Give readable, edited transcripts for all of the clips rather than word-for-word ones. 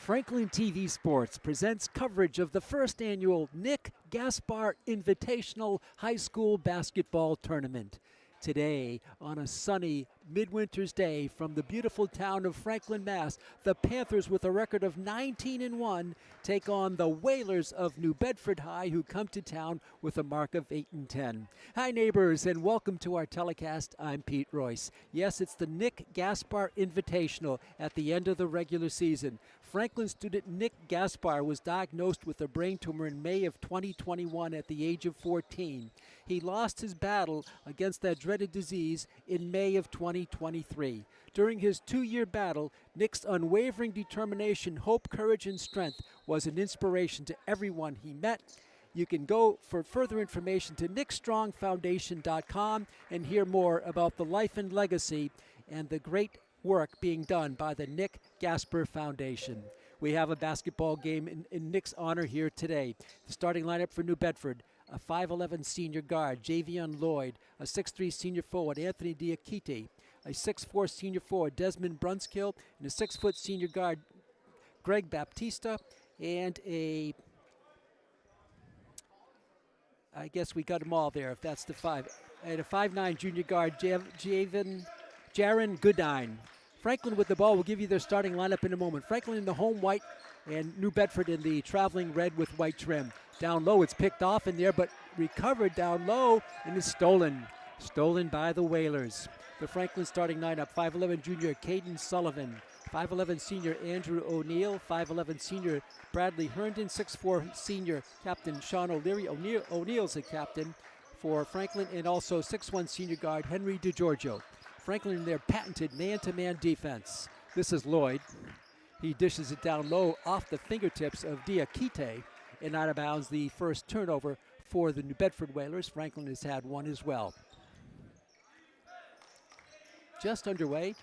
Franklin TV Sports presents coverage of the first annual Nick Gaspar Invitational High School Basketball Tournament. Today, on a sunny midwinter's day from the beautiful town of Franklin, Mass., the Panthers, with a record of 19-1, take on the Whalers of New Bedford High, who come to town with a mark of 8-10. Hi, neighbors, and welcome to our telecast. I'm Pete Royce. Yes, it's the Nick Gaspar Invitational at the end of the regular season. Franklin student Nick Gaspar was diagnosed with a brain tumor in May of 2021 at the age of 14. He lost his battle against that dreaded disease in May of 2023. During his 2-year battle, Nick's unwavering determination, hope, courage, and strength was an inspiration to everyone he met. You can go for further information to nickstrongfoundation.com and hear more about the life and legacy and the great work being done by the Nick Gaspar Foundation. We have a basketball game in Nick's honor here today. The starting lineup for New Bedford: a 5'11 senior guard, Javion Lloyd; a 6'3 senior forward, Anthony Diakite; a 6'4 senior forward, Desmond Brunskill; and a 6-foot senior guard, Greg Baptista; and I guess we got them all there, if that's the five. And a 5'9 junior guard, Jaron Goodine. Franklin with the ball. Will give you their starting lineup in a moment. Franklin in the home white and New Bedford in the traveling red with white trim. Down low, it's picked off in there, but recovered down low and is stolen. Stolen by the Whalers. The Franklin starting lineup: 5'11 junior Caden Sullivan, 5'11 senior Andrew O'Neill, 5'11 senior Bradley Herndon, 6'4 senior captain Sean O'Leary. O'Neill's a captain for Franklin, and also 6'1 senior guard Henry DeGiorgio. Franklin in their patented man-to-man defense. This is Lloyd. He dishes it down low off the fingertips of Diakite and out of bounds. The first turnover for the New Bedford Whalers. Franklin has had one as well. Just underway.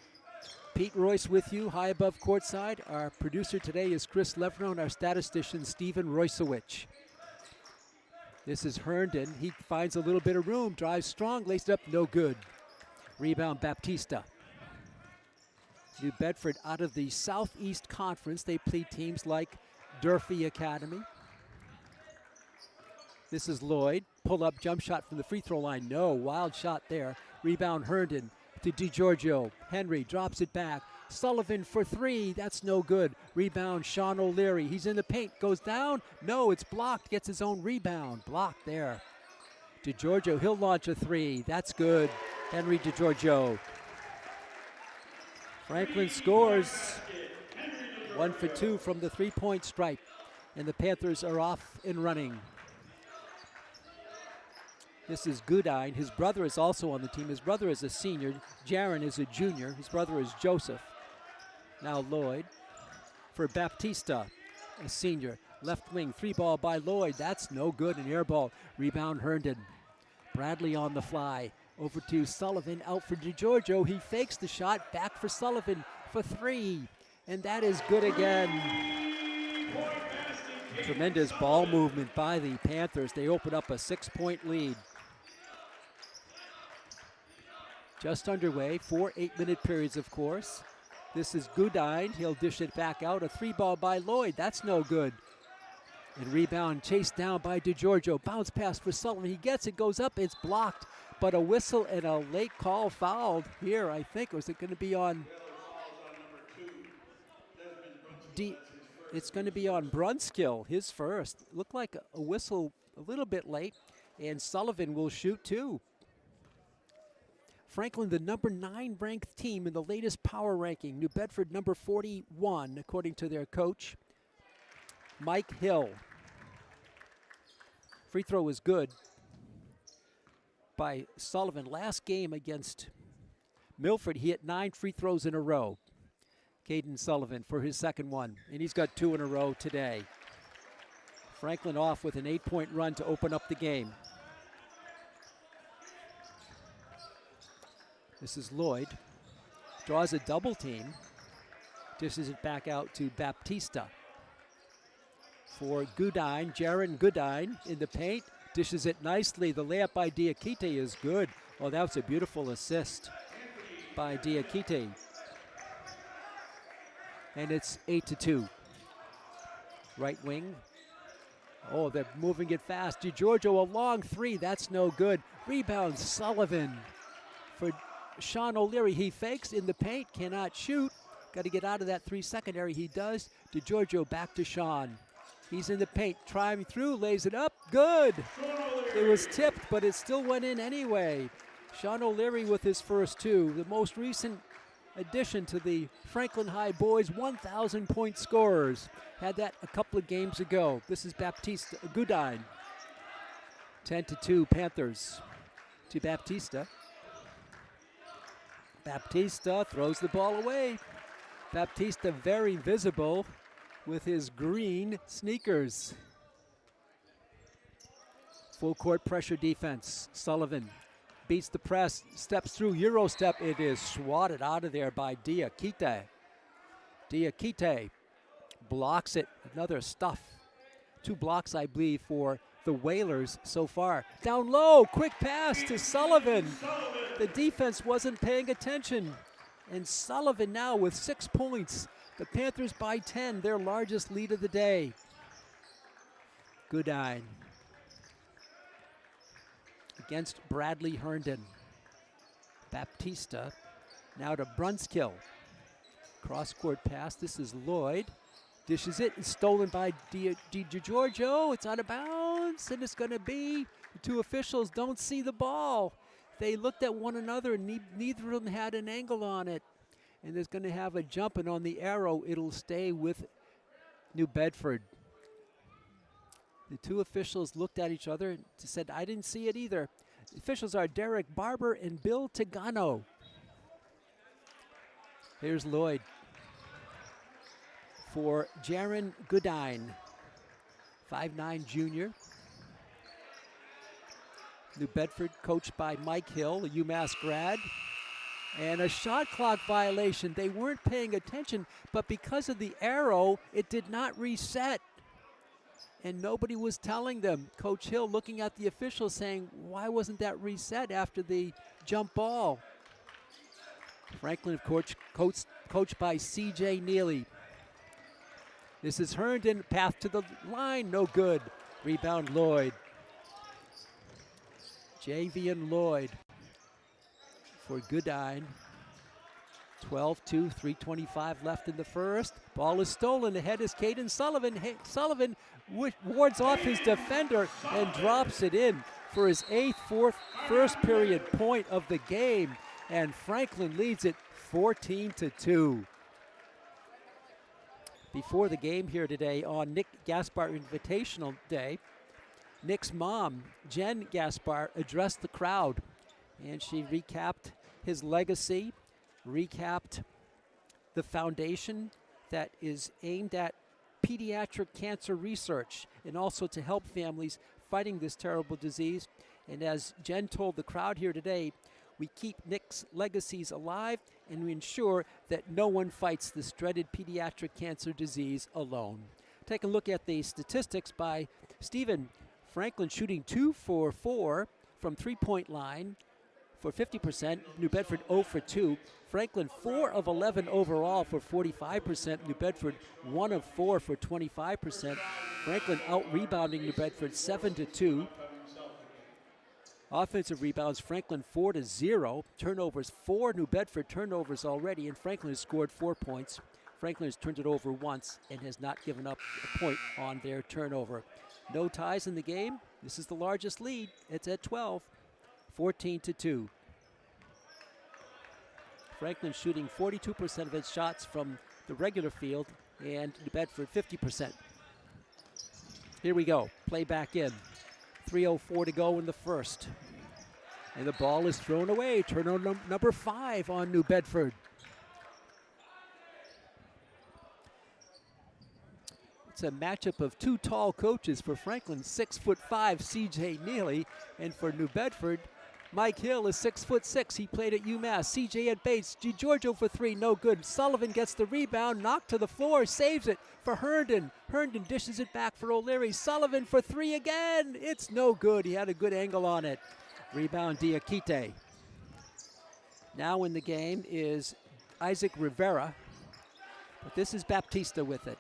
Pete Royce with you, high above courtside. Our producer today is Chris Leverno, and our statistician Stephen Roycewicz. This is Herndon. He finds a little bit of room, drives strong, laced up, no good. Rebound Baptista. New Bedford out of the Southeast Conference. They play teams like Durfee Academy. This is Lloyd. Pull up jump shot from the free throw line. No, wild shot there. Rebound Herndon to DeGiorgio. Henry drops it back. Sullivan for three. That's no good. Rebound Sean O'Leary. He's in the paint. Goes down. No, it's blocked. Gets his own rebound. Blocked there. DeGiorgio, he'll launch a three. That's good. Henry DeGiorgio. Franklin scores 1 for 2 from the three-point stripe, and the Panthers are off and running. This is Goodine. His brother is also on the team. His brother is a senior. Jaron is a junior. His brother is Joseph. Now Lloyd for Baptista, a senior. Left wing, three ball by Lloyd. That's no good, an air ball. Rebound Herndon. Bradley on the fly. Over to Sullivan, out for DeGiorgio. He fakes the shot, back for Sullivan for three. And that is good again. Tremendous ball movement by the Panthers. They open up a 6-point lead. Just underway, 4 8-minute periods, of course. This is Goodine. He'll dish it back out. A three ball by Lloyd. That's no good. And rebound chased down by DeGiorgio. Bounce pass for Sullivan. He gets it, goes up. It's blocked. But a whistle and a late call fouled here, I think. Was it going to be on? It's going to be on Brunskill, his first. Looked like a whistle a little bit late, and Sullivan will shoot too. Franklin, the number 9 ranked team in the latest power ranking. New Bedford, number 41, according to their coach, Mike Hill. Free throw is good by Sullivan. Last game against Milford, he hit 9 free throws in a row. Caden Sullivan for his second one, and he's got 2 in a row today. Franklin off with an 8-point run to open up the game. This is Lloyd. Draws a double team. Dishes it back out to Baptista. For Goodine, Jaron Goodine in the paint. Dishes it nicely. The layup by Diakite is good. Oh, that was a beautiful assist by Diakite. And it's 8-2. Right wing. Oh, they're moving it fast. DiGiorgio, a long three. That's no good. Rebound, Sullivan for Sean O'Leary. He fakes in the paint, cannot shoot. Got to get out of that 3-second area. He does. DiGiorgio back to Sean. He's in the paint, trying through, lays it up. Good. It was tipped, but it still went in anyway. Sean O'Leary with his first two. The most recent addition to the Franklin High boys 1,000-point scorers. Had that a couple of games ago. This is Baptista Goodine. 10-2 Panthers to Baptista. Baptista throws the ball away. Baptista very visible with his green sneakers. Full court pressure defense. Sullivan beats the press, steps through, Euro step. It is swatted out of there by Diakite. Diakite blocks it. Another stuff. 2 blocks, I believe, for the Whalers so far. Down low, quick pass to Sullivan. The defense wasn't paying attention. And Sullivan now with 6 points. The Panthers by 10, their largest lead of the day. Goodine against Bradley Herndon. Baptista now to Brunskill. Cross-court pass. This is Lloyd. Dishes it. It's stolen by DiGiorgio. It's out of bounds, and it's going to be. The 2 officials don't see the ball. They looked at one another, and neither of them had an angle on it. And there's going to have a jump, and on the arrow, it'll stay with New Bedford. The 2 officials looked at each other and said, I didn't see it either. The officials are Derek Barber and Bill Tagano. Here's Lloyd for Jaron Goodine, 5'9" junior. New Bedford coached by Mike Hill, a UMass grad. And a shot clock violation. They weren't paying attention, but because of the arrow, it did not reset. And nobody was telling them. Coach Hill looking at the officials saying, why wasn't that reset after the jump ball? Franklin, of course, coached by C.J. Neely. This is Herndon, path to the line, no good. Rebound Lloyd. Javian Lloyd for Goodine. 12-2, 3:25 left in the first. Ball is stolen. Ahead is Caden Sullivan. Sullivan wards off his defender and drops it in for his 8th first period point of the game. And Franklin leads it 14-2. Before the game here today on Nick Gaspar Invitational Day, Nick's mom, Jen Gaspar, addressed the crowd. And she recapped his legacy, recapped the foundation that is aimed at pediatric cancer research and also to help families fighting this terrible disease. And as Jen told the crowd here today, we keep Nick's legacies alive and we ensure that no one fights this dreaded pediatric cancer disease alone. Take a look at the statistics by Stephen. Franklin shooting 2 for 4 from three-point line for 50%. New Bedford 0 for 2. Franklin 4 of 11 overall for 45%. New Bedford 1 of 4 for 25%. Franklin out-rebounding New Bedford 7-2. Offensive rebounds, Franklin 4-0. Turnovers, 4 New Bedford turnovers already, and Franklin has scored 4 points. Franklin has turned it over once and has not given up a point on their turnover. No ties in the game. This is the largest lead. It's at 12, 14-2. Franklin shooting 42% of its shots from the regular field, and New Bedford 50%. Here we go. Play back in. 3:04 to go in the first. And the ball is thrown away. Turnover number 5 on New Bedford. It's a matchup of 2 tall coaches. For Franklin, 6'5", C.J. Neely, and for New Bedford, Mike Hill is 6'6". He played at UMass. C.J. at base. DiGiorgio for 3, no good. Sullivan gets the rebound, knocked to the floor, saves it for Herndon. Herndon dishes it back for O'Leary. Sullivan for 3 again. It's no good. He had a good angle on it. Rebound Diakite. Now in the game is Isaac Rivera, but this is Baptista with it.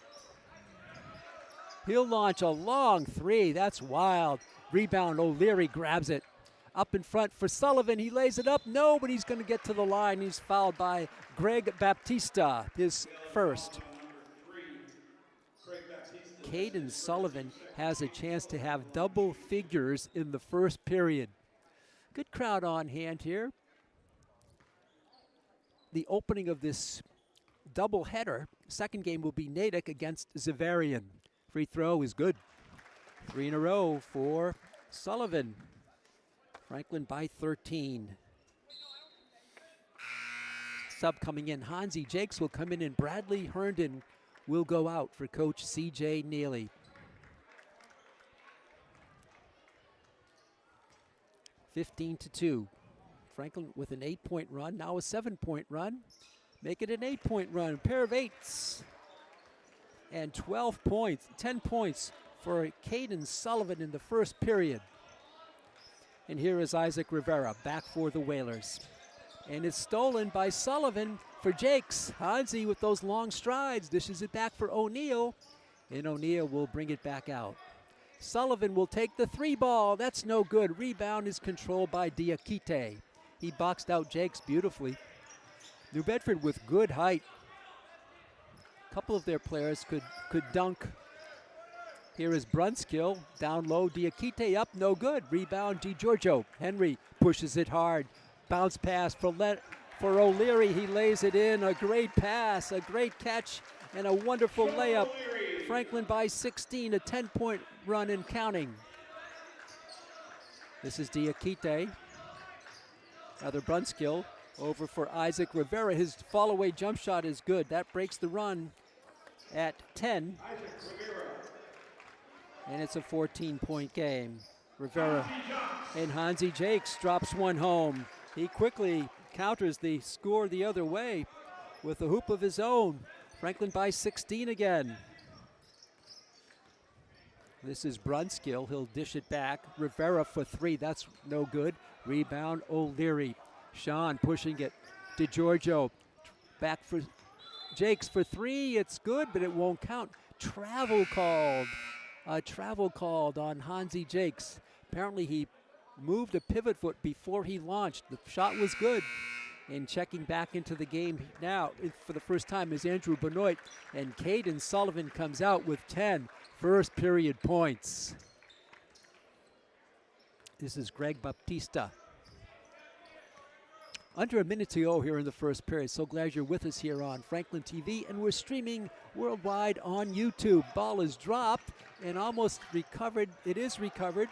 He'll launch a long three. That's wild. Rebound, O'Leary grabs it. Up in front for Sullivan. He lays it up. No, but he's going to get to the line. He's fouled by Greg Baptista, his first. Caden Sullivan has a chance to have double figures in the first period. Good crowd on hand here. The opening of this doubleheader, second game will be Natick against Zavarian. Free throw is good. 3 in a row for Sullivan. Franklin by 13. Sub coming in, Hansi Jakes will come in and Bradley Herndon will go out for coach C.J. Neely. (15-2). Franklin with an 8-point run, now a 7-point run. Make it an 8-point run, a pair of eights. And 12 points, 10 points for Caden Sullivan in the first period. And here is Isaac Rivera back for the Whalers. And it's stolen by Sullivan for Jakes. Hansi with those long strides dishes it back for O'Neal. And O'Neal will bring it back out. Sullivan will take the 3 ball. That's no good. Rebound is controlled by Diakite. He boxed out Jakes beautifully. New Bedford with good height. A couple of their players could dunk. Here is Brunskill, down low, Diakite up, no good. Rebound, DiGiorgio. Henry pushes it hard. Bounce pass for O'Leary, he lays it in. A great pass, a great catch, and a wonderful layup. Franklin by 16, a 10-point run and counting. This is Diakite. Another Brunskill over for Isaac Rivera. His fall-away jump shot is good. That breaks the run at 10. And it's a 14-point game. Rivera and Hansi Jakes drops one home. He quickly counters the score the other way with a hoop of his own. Franklin by 16 again. This is Brunskill. He'll dish it back. Rivera for 3. That's no good. Rebound, O'Leary. Sean pushing it. DiGiorgio back for Jakes for 3. It's good, but it won't count. Travel called. A travel called on Hansi Jakes. Apparently he moved a pivot foot before he launched. The shot was good. And checking back into the game now for the first time is Andrew Benoit. And Caden Sullivan comes out with 10 first period points. This is Greg Baptista. Under a minute to go here in the first period. So glad you're with us here on Franklin TV, and we're streaming worldwide on YouTube. Ball is dropped and almost recovered. It is recovered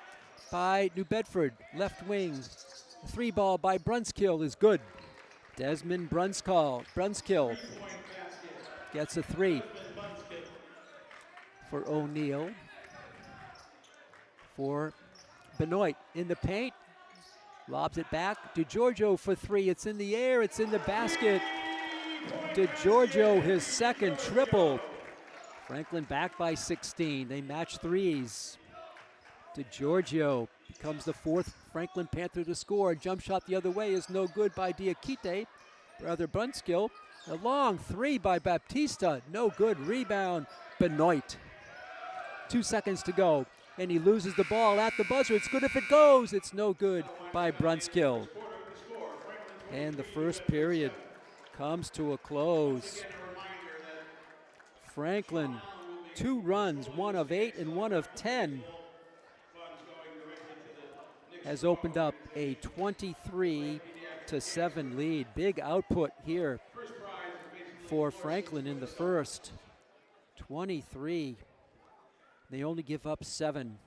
by New Bedford. Left wing. 3 ball by Brunskill is good. Desmond Brunskill gets a 3 for O'Neal. For Benoit in the paint. Lobs it back. DiGiorgio for 3. It's in the air. It's in the basket. DiGiorgio, his second triple. Franklin back by 16. They match threes. DiGiorgio becomes the 4th Franklin Panther to score. Jump shot the other way is no good by Diakite. Brother Brunskill. A long 3 by Baptista. No good. Rebound, Benoit. 2 seconds to go. And he loses the ball at the buzzer. It's good if it goes. It's no good by Brunskill. And the first period comes to a close. Franklin, 2 runs, 1 of 8 and 1 of 10, has opened up a 23-7 lead. Big output here for Franklin in the first. 23. They only give up 7.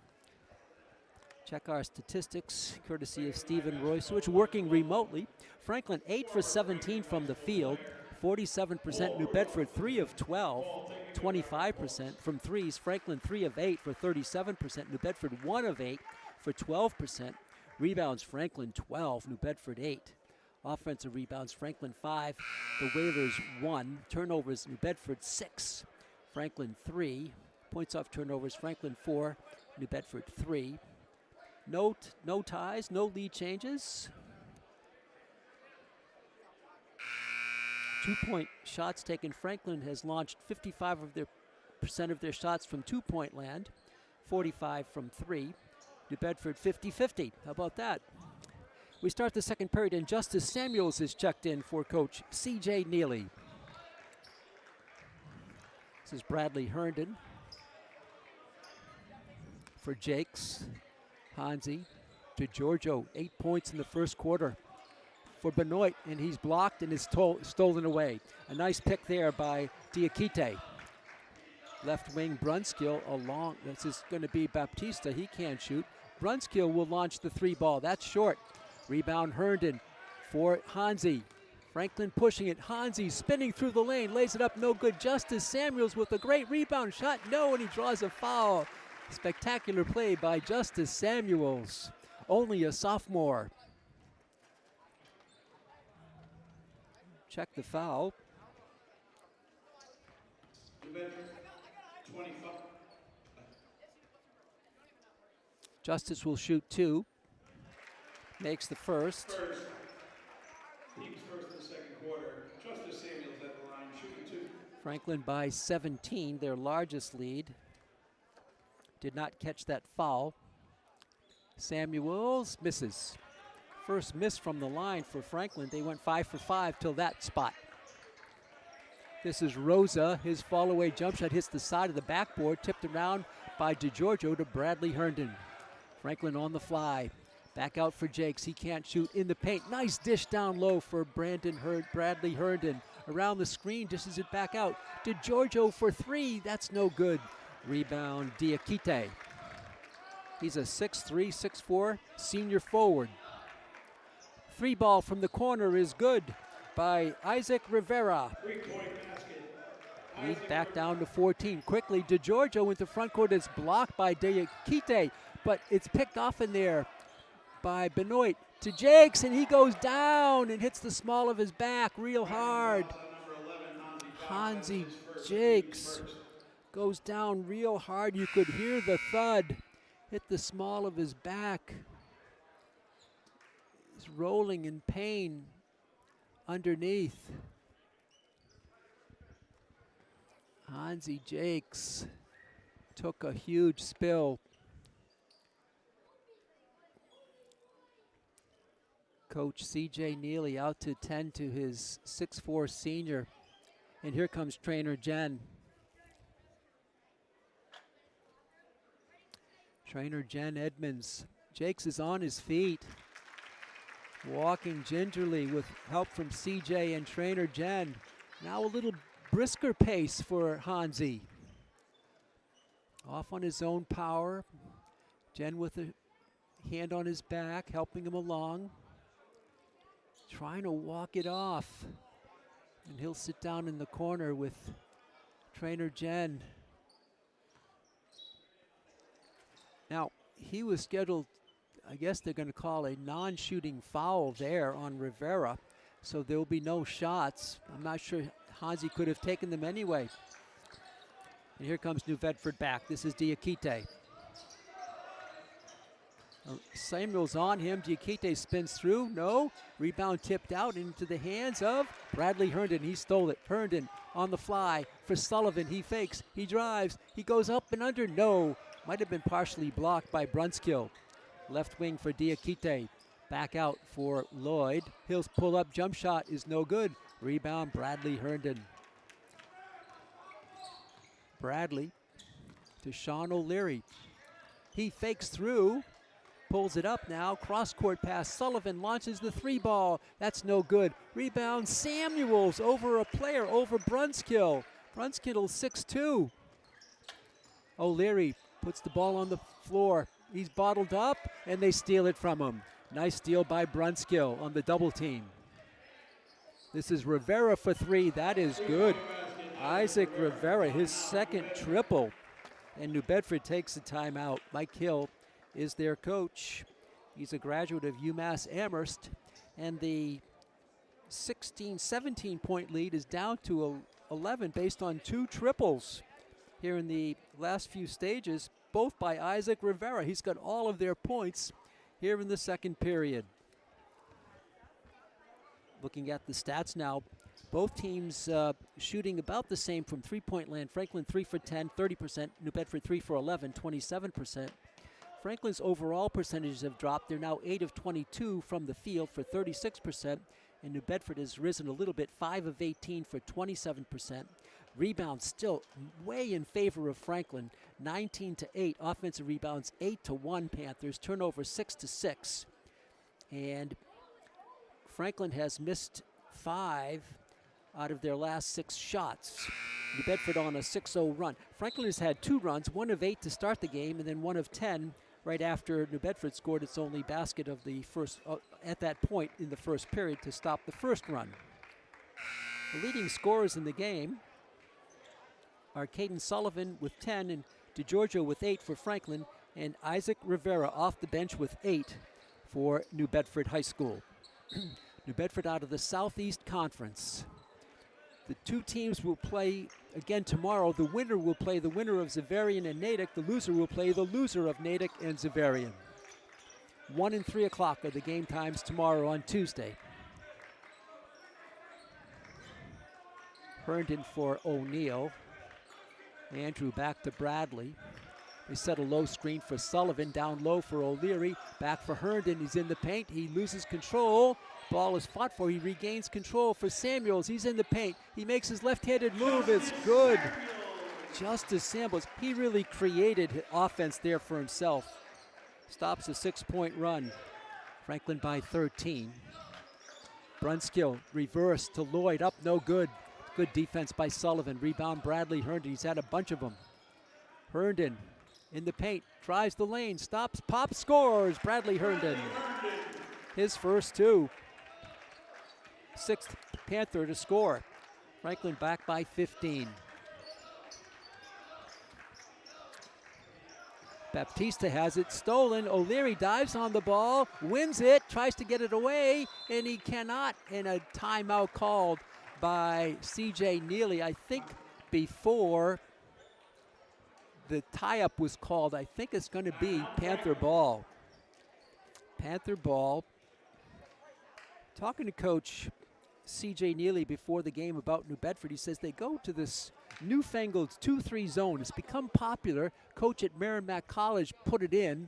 Check our statistics, courtesy of Stephen Royswich, working remotely. Franklin 8 for 17 from the field, 47%. New Bedford 3 of 12, 25% from threes. Franklin 3 of 8 for 37%. New Bedford 1 of 8 for 12%. Rebounds, Franklin 12, New Bedford 8. Offensive rebounds, Franklin 5, the Whalers 1. Turnovers, New Bedford 6, Franklin 3. Points off turnovers, Franklin 4, New Bedford 3. No ties, no lead changes. 2-point shots taken. Franklin has launched 55% 50% of their shots from two-point land, 45 from three. New Bedford 50-50. How about that? We start the second period, and Justice Samuels is checked in for Coach C.J. Neely. This is Bradley Herndon for Jakes. Hansi to Giorgio, 8 points in the first quarter for Benoit, and he's blocked and is stolen away. A nice pick there by Diakite. Left wing Brunskill along, this is going to be Baptista, he can't shoot. Brunskill will launch the three ball, that's short. Rebound Herndon for Hansi. Franklin pushing it, Hansi spinning through the lane, lays it up, no good. Justice Samuels with a great rebound shot, no, and he draws a foul. Spectacular play by Justice Samuels, only a sophomore. Check the foul. Justice will shoot two. Makes the first. He was first in the second quarter. Justice Samuels at the line, shooting two. Franklin by 17, their largest lead. Did not catch that foul. Samuels misses. First miss from the line for Franklin. They went 5 for 5 till that spot. This is Rosa. His fall-away jump shot hits the side of the backboard, tipped around by DeGiorgio to Bradley Herndon. Franklin on the fly. Back out for Jakes. He can't shoot in the paint. Nice dish down low for Bradley Herndon. Around the screen, dishes it back out. DeGiorgio for three. That's no good. Rebound Diakite. He's a 6'3", 6'4", senior forward. Three ball from the corner is good by Isaac Rivera. Lead back down to 14. Quickly, DeGiorgio into front court. It's blocked by Diakite, but it's picked off in there by Benoit to Jakes, and he goes down and hits the small of his back real hard. Hansi Jakes goes down real hard. You could hear the thud. Hit the small of his back. He's rolling in pain underneath. Hansi Jakes took a huge spill. Coach C.J. Neely out to tend to his 6'4" senior. And here comes trainer Jen. Trainer Jen Edmonds. Jakes is on his feet, walking gingerly with help from C.J. and trainer Jen. Now a little brisker pace for Hansi. Off on his own power. Jen with a hand on his back, helping him along. Trying to walk it off. And he'll sit down in the corner with trainer Jen. Now, he was scheduled, I guess they're going to call a non-shooting foul there on Rivera, so there will be no shots. I'm not sure Hansi could have taken them anyway. And here comes New Bedford back. This is Diakite. Samuel's on him. Diakite spins through. No. Rebound tipped out into the hands of Bradley Herndon. He stole it. Herndon on the fly for Sullivan. He fakes. He drives. He goes up and under. No. Might have been partially blocked by Brunskill. Left wing for Diakite. Back out for Lloyd. Hill's pull-up jump shot is no good. Rebound Bradley Herndon. Bradley to Sean O'Leary. He fakes through. Pulls it up now, cross-court pass. Sullivan launches the three ball. That's no good. Rebound Samuels over a player, over Brunskill. Brunskill 6'2". O'Leary puts the ball on the floor. He's bottled up, and they steal it from him. Nice steal by Brunskill on the double team. This is Rivera for three. That is good. Isaac Rivera, his second triple. And New Bedford takes a timeout. Mike Hill is their coach. He's a graduate of UMass Amherst, and the 17 point lead is down to 11 based on two triples here in the last few stages, both by Isaac Rivera. He's got all of their points here in the second period. Looking at the stats now, Both teams shooting about the same from three-point land. Franklin 3 for 10, 30%. New Bedford 3 for 11, 27%. Franklin's overall percentages have dropped. They're now 8 of 22 from the field for 36%. And New Bedford has risen a little bit, 5 of 18 for 27%. Rebounds still way in favor of Franklin, 19-8. Offensive rebounds 8-1 Panthers. Turnover 6-6. And Franklin has missed 5 out of their last 6 shots. New Bedford on a 6-0 run. Franklin has had 2 runs, 1 of 8 to start the game, and then 1 of 10 right after New Bedford scored its only basket of the first, at that point in the first period to stop the first run. The leading scorers in the game are Caden Sullivan with 10 and DeGiorgio with 8 for Franklin, and Isaac Rivera off the bench with 8 for New Bedford High School. New Bedford out of the Southeast Conference. The 2 teams will play again tomorrow. The winner will play the winner of Xaverian and Natick. The loser will play the loser of Natick and Xaverian. 1 and 3 o'clock are the game times tomorrow on Tuesday. Herndon for O'Neill. Andrew back to Bradley. They set a low screen for Sullivan, down low for O'Leary. Back for Herndon, he's in the paint, he loses control. Ball is fought for, he regains control for Samuels, he's in the paint. He makes his left-handed move, it's good. Justice Samuels, he really created offense there for himself. Stops a 6-point run. Franklin by 13. Brunskill, reverse to Lloyd, up no good. Good defense by Sullivan. Rebound Bradley Herndon, he's had a bunch of them. Herndon in the paint, drives the lane, stops, pops, scores. Bradley Herndon, his first 2. 6th Panther to score. Franklin back by 15. Baptista has it stolen. O'Leary dives on the ball, wins it, tries to get it away, and he cannot. And a timeout called by C.J. Neely, I think before the tie-up was called. I think it's going to be Panther ball. Panther ball. Talking to Coach C.J. Neely before the game about New Bedford, he says they go to this newfangled 2-3 zone. It's become popular. Coach at Merrimack College put it in,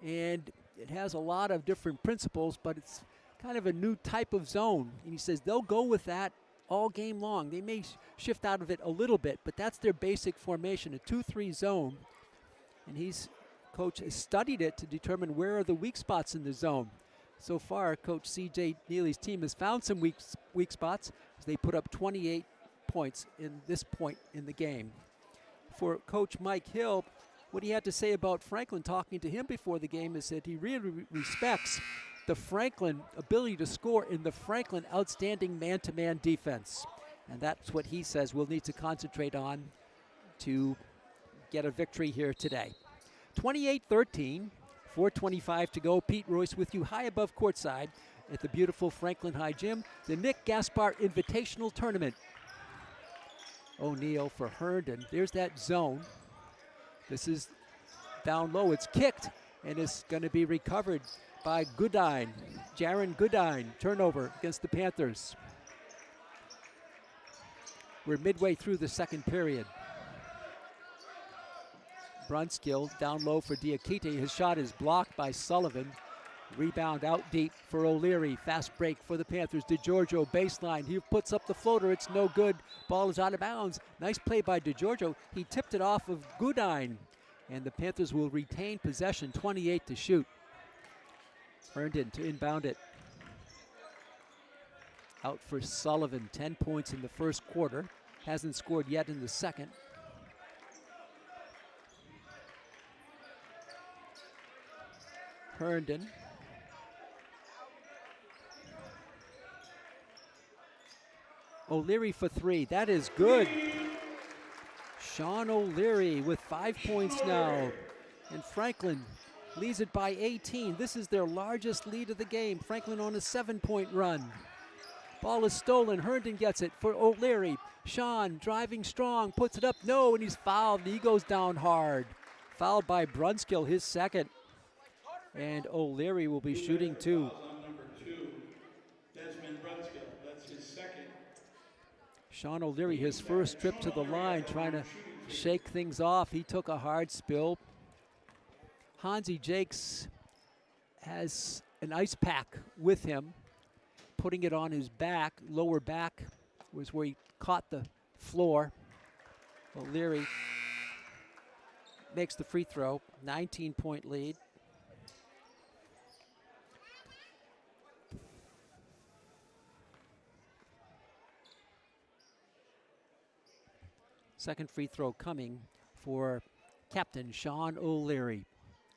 and it has a lot of different principles, but it's kind of a new type of zone. And he says they'll go with that all game long. They may shift out of it a little bit, but that's their basic formation, a 2-3 zone. And coach has studied it to determine where are the weak spots in the zone. So far, Coach C.J. Neely's team has found some weak spots as they put up 28 points in this point in the game. For Coach Mike Hill, what he had to say about Franklin, talking to him before the game, is that he really respects the Franklin ability to score in the Franklin outstanding man-to-man defense. And that's what he says we'll need to concentrate on to get a victory here today. 28-13, 4:25 to go. Pete Royce with you high above courtside at the beautiful Franklin High Gym, the Nick Gaspar Invitational Tournament. O'Neill for Herndon. There's that zone. This is down low. It's kicked, and it's going to be recovered by Goodine. Jaron Goodine, turnover against the Panthers. We're midway through the second period. Brunskill down low for Diakite. His shot is blocked by Sullivan. Rebound out deep for O'Leary. Fast break for the Panthers. DeGiorgio baseline. He puts up the floater. It's no good. Ball is out of bounds. Nice play by DeGiorgio. He tipped it off of Goodine. And the Panthers will retain possession, 28 to shoot. Herndon to inbound it. Out for Sullivan. 10 points in the first quarter. Hasn't scored yet in the second. Herndon. O'Leary for 3. That is good. Sean O'Leary with 5 points now. And Franklin leads it by 18. This is their largest lead of the game. Franklin on a 7-point run. Ball is stolen. Herndon gets it for O'Leary. Sean driving strong, puts it up. No, and he's fouled. He goes down hard. Fouled by Brunskill, his second. And O'Leary will be shooting 2. Number 2, Desmond Brunskill. That's his second. Sean O'Leary, his first trip to the line, trying to shake things off. He took a hard spill. Hansi Jakes has an ice pack with him, putting it on his back. Lower back was where he caught the floor. O'Leary makes the free throw, 19-point lead. Second free throw coming for captain Sean O'Leary.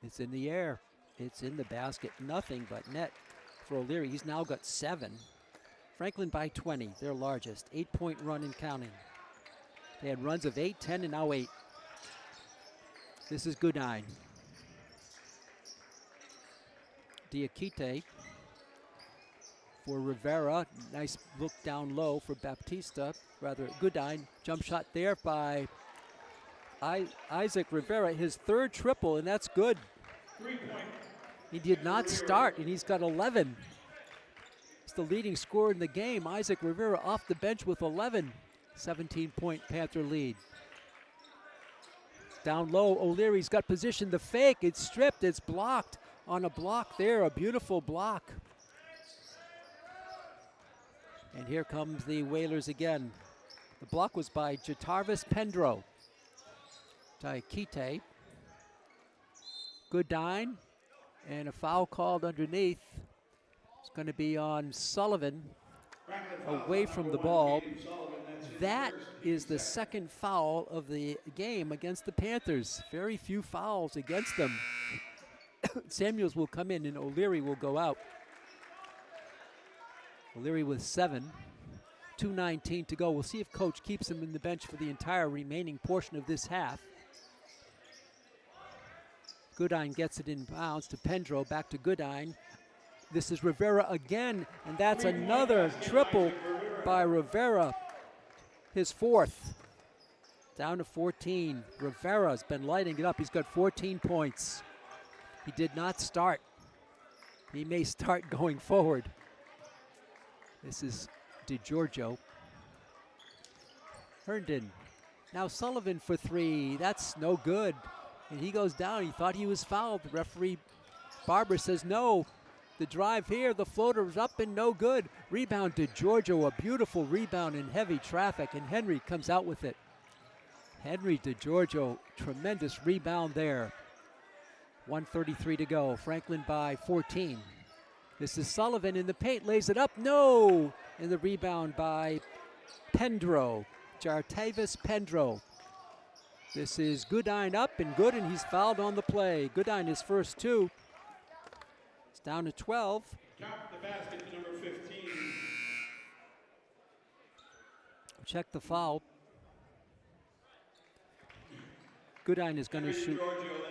It's in the air. It's in the basket. Nothing but net for O'Leary. He's now got 7. Franklin by 20, their largest. 8-point run and counting. They had runs of 8, 10, and now 8. This is Goodine. Diakite for Rivera. Nice look down low for Baptista. Rather, Goodine. Jump shot there by Isaac Rivera. His third triple, and that's good. He did not start, and he's got 11. He's the leading scorer in the game. Isaac Rivera off the bench with 11. 17-point Panther lead. Down low, O'Leary's got position. The fake, it's stripped, it's blocked. On a block there, a beautiful block. And here comes the Whalers again. The block was by Jatarvis Pendro. Diakite. Goodine. And a foul called underneath. It's going to be on Sullivan, away from the ball. That is the second foul of the game against the Panthers. Very few fouls against them. Samuels will come in and O'Leary will go out. O'Leary with 7. 2:19 to go. We'll see if coach keeps him in the bench for the entire remaining portion of this half. Goodine gets it in bounds to Pendro, back to Goodine. This is Rivera again, and that's another triple by Rivera, his 4th. Down to 14. Rivera's been lighting it up. He's got 14 points. He did not start. He may start going forward. This is DiGiorgio. Herndon. Now Sullivan for 3. That's no good. And he goes down. He thought he was fouled. The referee Barber says no. The drive here, the floater is up and no good. Rebound DiGiorgio, a beautiful rebound in heavy traffic, and Henry comes out with it. Henry DiGiorgio, tremendous rebound there. 1:33 to go. Franklin by 14. This is Sullivan in the paint, lays it up, no! And the rebound by Pendro, Jartavis Pendro. This is Goodine up and good, and he's fouled on the play. Goodine his first 2. It's down to 12. Count the basket to number 15. Check the foul. Goodine is going to shoot.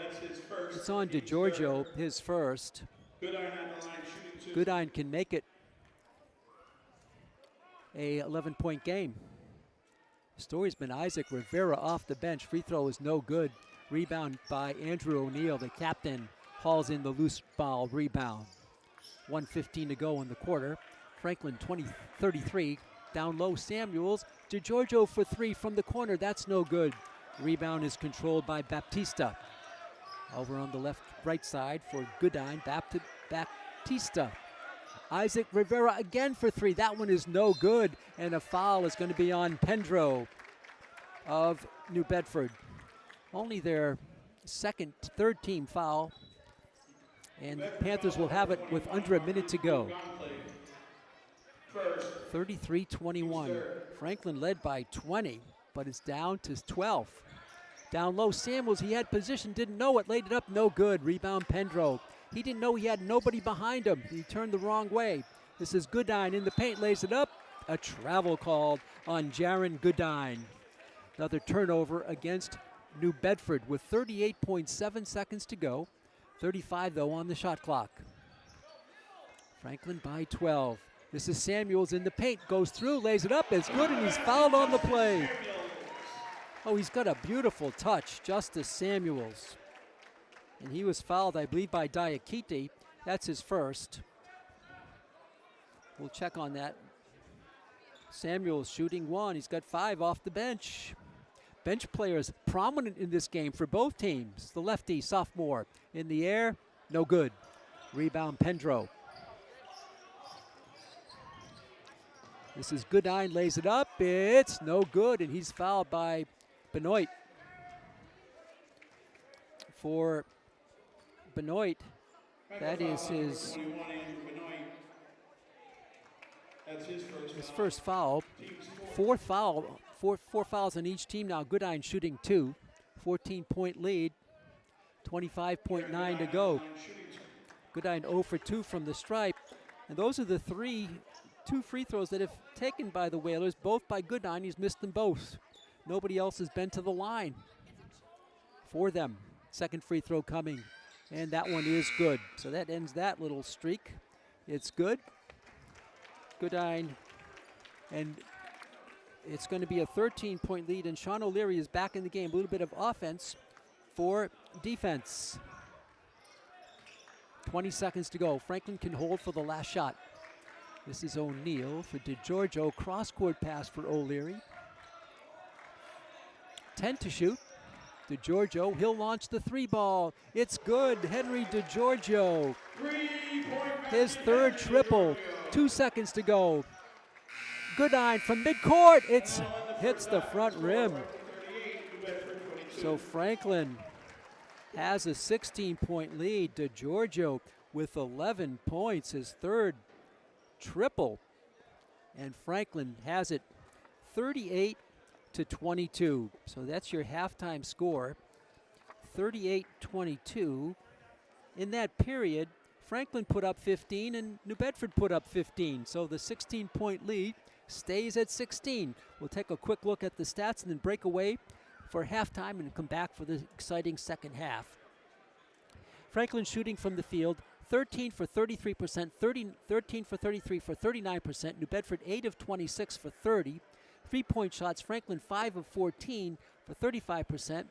That's his first. It's on DiGiorgio, his first. Goodine on the line shooting 2. Goodine can make it a 11-point game. The story's been Isaac Rivera off the bench. Free throw is no good. Rebound by Andrew O'Neill. The captain hauls in the loose ball rebound. 1:15 to go in the quarter. Franklin 33. Down low, Samuels. DiGiorgio for 3 from the corner. That's no good. Rebound is controlled by Baptista. Over on the right side for Goodine. Baptista. Isaac Rivera again for 3. That one is no good. And a foul is going to be on Pendro of New Bedford. Only their third team foul. And the Panthers will have it with under a minute to go. 33-21. Franklin led by 20, but it's down to 12. Down low, Samuels, he had position, didn't know it, laid it up, no good. Rebound Pendro. He didn't know he had nobody behind him. He turned the wrong way. This is Goodine in the paint, lays it up. A travel called on Jaron Goodine. Another turnover against New Bedford with 38.7 seconds to go. 35 though on the shot clock. Franklin by 12. This is Samuels in the paint, goes through, lays it up, it's good, and he's fouled on the play. Oh, he's got a beautiful touch, Justice Samuels. And he was fouled, I believe, by Samuels shooting one. He's got 5 off the bench. Bench players prominent in this game for both teams. The lefty, sophomore, in the air, no good. Rebound, Pendro. This is Goodine, lays it up. It's no good, and he's fouled by Benoit. For Benoit, that is his 21, Andrew Benoit. That's his first foul. Four fouls on each team now. Goodine shooting 2. 14-point lead. 25.9 to go. Goodine 0 for 2 from the stripe. And those are the two free throws that have taken by the Whalers, both by Goodine. He's missed them both. Nobody else has been to the line for them. Second free throw coming, and that one is good. So that ends that little streak. It's good. Goodine, and it's going to be a 13-point lead, and Sean O'Leary is back in the game. A little bit of offense for defense. 20 seconds to go. Franklin can hold for the last shot. This is O'Neal for DeGiorgio. Cross-court pass for O'Leary. 10 to shoot. DeGiorgio, he'll launch the 3 ball. It's good. Henry DeGiorgio. His third triple. 2 seconds to go. Goodine from midcourt. It hits the front rim. So Franklin has a 16-point lead. DeGiorgio with 11 points, his third triple. And Franklin has it 38 to 22. So that's your halftime score. 38-22. In that period, Franklin put up 15 and New Bedford put up 15. So the 16-point lead stays at 16. We'll take a quick look at the stats and then break away for halftime and come back for the exciting second half. Franklin shooting from the field, 13 for 33%, 13 for 33 for 39%. New Bedford 8 of 26 for 30. 3-point shots, Franklin 5 of 14 for 35%.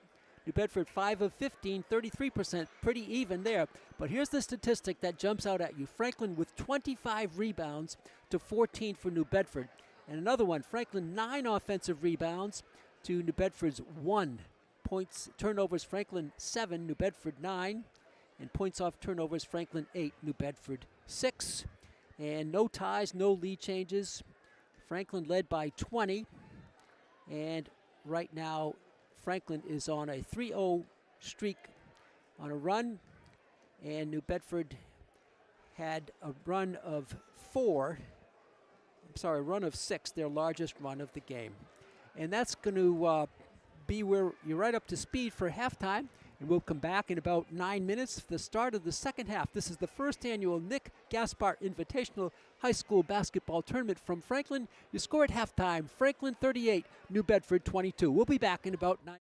New Bedford 5 of 15, 33%, pretty even there. But here's the statistic that jumps out at you. Franklin with 25 rebounds to 14 for New Bedford. And another one, Franklin 9 offensive rebounds to New Bedford's 1. Points, turnovers, Franklin 7, New Bedford 9. And points off turnovers, Franklin 8, New Bedford 6. And no ties, no lead changes. Franklin led by 20, and right now Franklin is on a 3-0 streak on a run, and New Bedford had a run of 6, their largest run of the game. And that's going to be where you're right up to speed for halftime. And we'll come back in about 9 minutes for the start of the second half. This is the first annual Nick Gaspar Invitational High School Basketball Tournament from Franklin. You score at halftime, Franklin 38, New Bedford 22. We'll be back in about 9.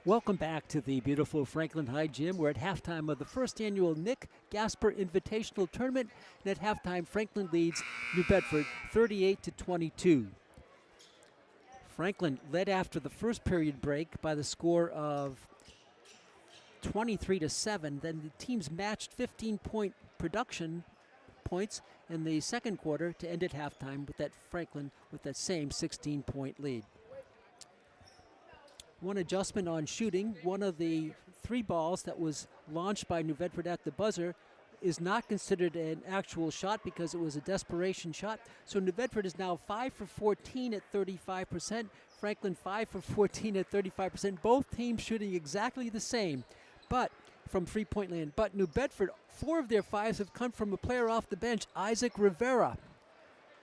Welcome back to the beautiful Franklin High Gym. We're at halftime of the first annual Nick Gasper Invitational Tournament. And at halftime, Franklin leads New Bedford 38-22. Franklin led after the first period break by the score of 23-7. Then the teams matched 15-point production points in the second quarter to end at halftime with that Franklin with that same 16-point lead. One adjustment on shooting. One of the three balls that was launched by New Bedford at the buzzer is not considered an actual shot because it was a desperation shot. So New Bedford is now 5 for 14 at 35%. Franklin 5 for 14 at 35%. Both teams shooting exactly the same, but from three-point land. But New Bedford, 4 of their 5s have come from a player off the bench, Isaac Rivera.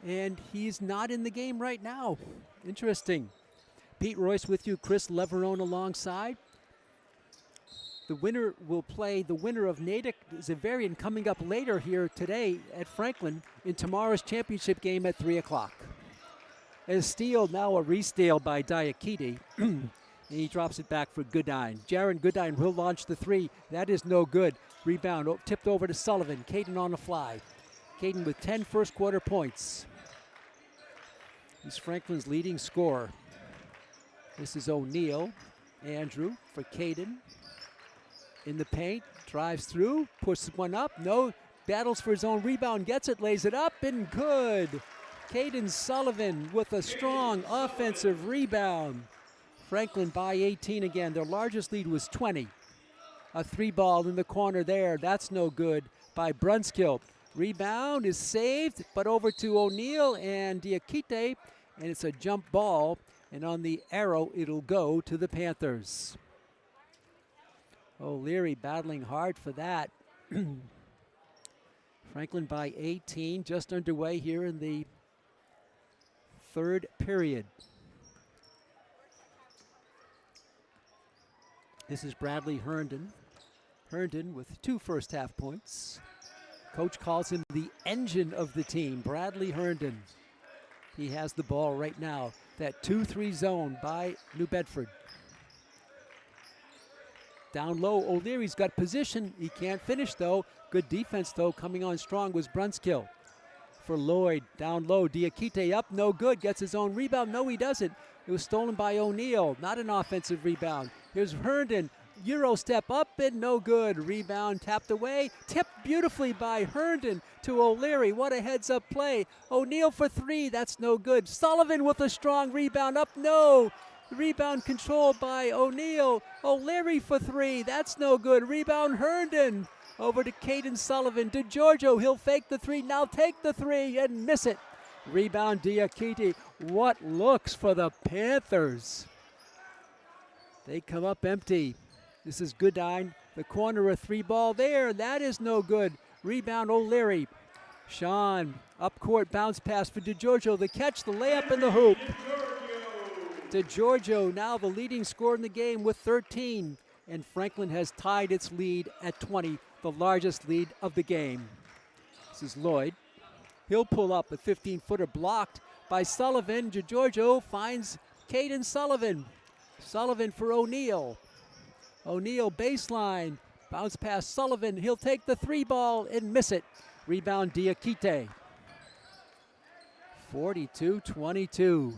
And he's not in the game right now. Interesting. Pete Royce with you, Chris Leverone alongside. The winner will play the winner of Natick Zavarian coming up later here today at Franklin in tomorrow's championship game at 3 o'clock. As steal, now a re-steal by Diakite. And he drops it back for Goodine. Jaron Goodine will launch the three. That is no good. Rebound tipped over to Sullivan. Caden on the fly. Caden with 10 first quarter points. He's Franklin's leading scorer. This is O'Neal. Andrew for Caden. In the paint, drives through, pushes one up. No, battles for his own rebound, gets it, lays it up, and good. Caden Sullivan with a strong offensive rebound. Franklin by 18 again. Their largest lead was 20. A three ball in the corner there. That's no good by Brunskill. Rebound is saved, but over to O'Neal and Diakite, and it's a jump ball. And on the arrow, it'll go to the Panthers. O'Leary battling hard for that. Franklin by 18, just underway here in the third period. This is Bradley Herndon. Herndon with 2 first half points. Coach calls him the engine of the team, Bradley Herndon. He has the ball right now. That 2-3 zone by New Bedford. Down low, O'Leary's got position. He can't finish though. Good defense though, coming on strong was Brunskill. For Lloyd, down low, Diakite up, no good. Gets his own rebound, no he doesn't. It was stolen by O'Neal, not an offensive rebound. Here's Herndon, Euro step up and no good. Rebound tapped away, tipped beautifully by Herndon to O'Leary. What a heads up play. O'Neal for 3, that's no good. Sullivan with a strong rebound up, no. Rebound controlled by O'Neal. O'Leary for 3, that's no good. Rebound Herndon. Over to Caden Sullivan. DeGiorgio, he'll fake the 3, now take the 3 and miss it. Rebound Diakite. What looks for the Panthers. They come up empty. This is Goodine, the corner, a 3 ball there. That is no good. Rebound O'Leary. Sean, up court, bounce pass for DeGiorgio. The catch, the layup, and the hoop. DeGiorgio now the leading scorer in the game with 13. And Franklin has tied its lead at 20, the largest lead of the game. This is Lloyd. He'll pull up a 15-footer blocked by Sullivan. DeGiorgio finds Caden Sullivan. Sullivan for O'Neal. O'Neal baseline, bounce pass Sullivan. He'll take the 3 ball and miss it. Rebound Diakite. 42-22.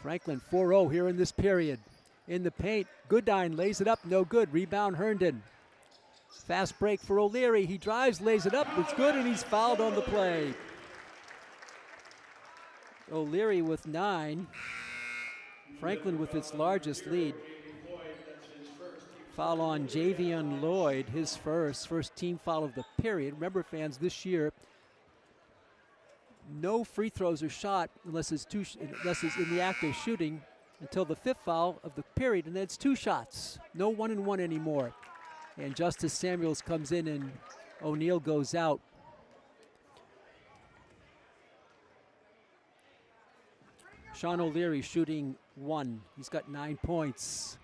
Franklin 4-0 here in this period. In the paint, Goodine lays it up, no good. Rebound Herndon. Fast break for O'Leary. He drives, lays it up, it's good, and he's fouled on the play. O'Leary with 9. Franklin with its largest lead. Foul on Javion Lloyd, his first team foul of the period. Remember, fans, this year, no free throws are shot unless it's in the act of shooting until the 5th foul of the period, and then it's 2 shots. No 1-and-1 anymore. And Justice Samuels comes in and O'Neal goes out. Sean O'Leary shooting 1. He's got 9 points.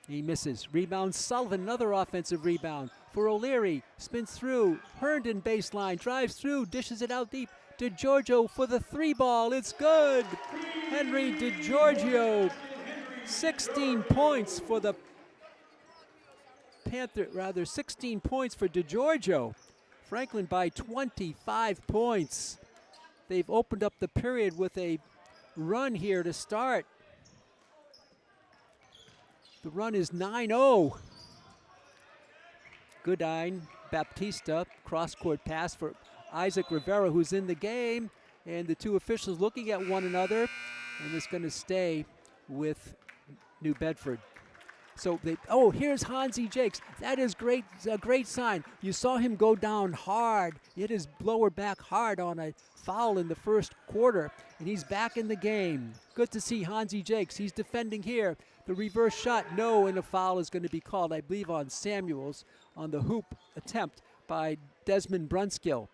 He misses. Rebound Sullivan, another offensive rebound for O'Leary. Spins through. Herndon baseline, drives through, dishes it out deep. DeGiorgio for the 3 ball. It's good. Henry DeGiorgio 16 points for the 16 points for DeGiorgio. Franklin by 25 points. They've opened up the period with a run here to start. The run is 9-0. Goodine, Baptista, cross-court pass for Isaac Rivera, who's in the game, and the two officials looking at one another, and it's going to stay with New Bedford. So here's Hansi Jakes. That is great, a great sign. You saw him go down hard, hit his blower back hard on a foul in the first quarter, and he's back in the game. Good to see Hansi Jakes. He's defending here. The reverse shot, no, and a foul is going to be called, I believe, on Samuels on the hoop attempt by Desmond Brunskill.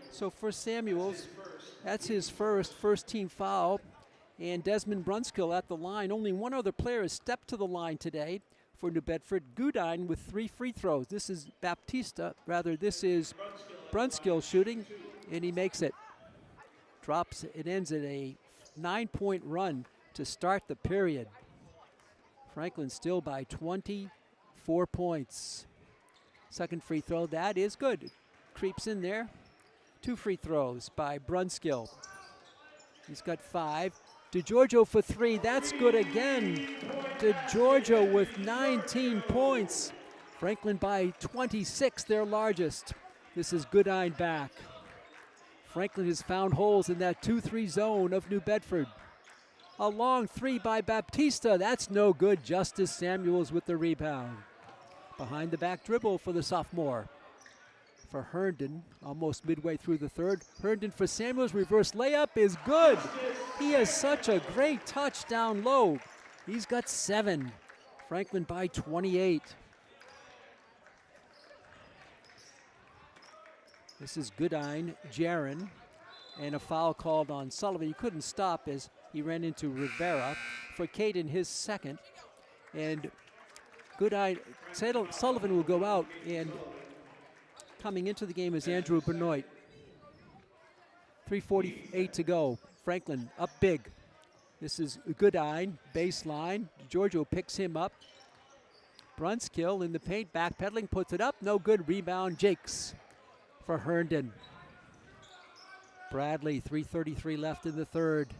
So for Samuels, that's his first team foul. And Desmond Brunskill at the line. Only one other player has stepped to the line today for New Bedford. Goodine with 3 free throws. This is this is Brunskill shooting, and he makes it. Drops, it ends at a 9-point run to start the period. Franklin still by 24 points. Second free throw, that is good. Creeps in there. 2 free throws by Brunskill. He's got 5. DeGiorgio for 3, that's good again. DeGiorgio with 19 points. Franklin by 26, their largest. This is Goodine back. Franklin has found holes in that 2-3 zone of New Bedford. A long 3 by Baptista, that's no good. Justice Samuels with the rebound. Behind the back dribble for the sophomore. For Herndon, almost midway through the third. Herndon for Samuels, reverse layup is good. He has such a great touch down low. He's got 7. Franklin by 28. This is Goodine, Jaron, and a foul called on Sullivan. He couldn't stop as he ran into Rivera. For Caden, his second. And Goodine, Sullivan will go out, and coming into the game is Andrew Benoit. 3:48 to go. Franklin up big. This is Goodine, baseline. Giorgio picks him up. Brunskill in the paint, backpedaling, puts it up. No good. Rebound, Jakes for Herndon. Bradley, 3:33 left in the third.